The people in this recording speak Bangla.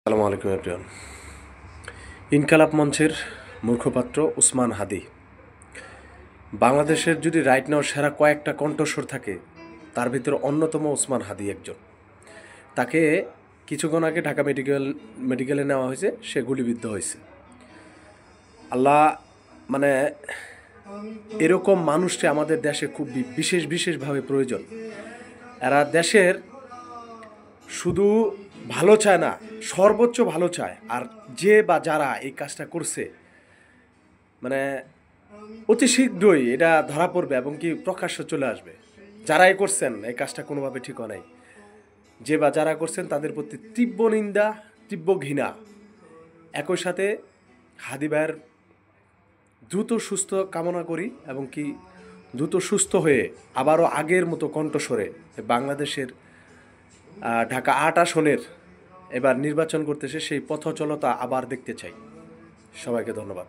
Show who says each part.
Speaker 1: আসসালামু আলাইকুম এভরিওয়ান। ইনকালাব মঞ্চের মুখপাত্র উসমান হাদি। বাংলাদেশের যদি রাইট নাও সেরা কয়েকটা কণ্ঠস্বর থাকে তার ভিতরে অন্যতম উসমান হাদি একজন। তাকে কিছুক্ষণ আগে ঢাকা মেডিকেলে নেওয়া হয়েছে, সে গুলিবিদ্ধ হয়েছে। আল্লাহ মানে এরকম মানুষটি আমাদের দেশে খুব বিশেষভাবে প্রয়োজন। এরা দেশের শুধু ভালো চায় না, সর্বোচ্চ ভালো চায়। আর যে বা যারা এই কাজটা করছে মানে অতি শীঘ্রই এটা ধরা পড়বে এবং কি প্রকাশ্য চলে আসবে। যারাই করছেন এই কাজটা কোনোভাবে ঠিক নাই। যে বা যারা করছেন তাদের প্রতি তীব্র নিন্দা, তীব্র ঘৃণা। একই সাথে হাদি ভাইয়ের দ্রুত সুস্থ কামনা করি এবং কি দ্রুত সুস্থ হয়ে আবারও আগের মতো কণ্ঠস্বরে বাংলাদেশের ঢাকা ৮ আসনের এবার নির্বাচন করতেছে সেই পথচলতা আবার দেখতে চাই। সবাইকে ধন্যবাদ।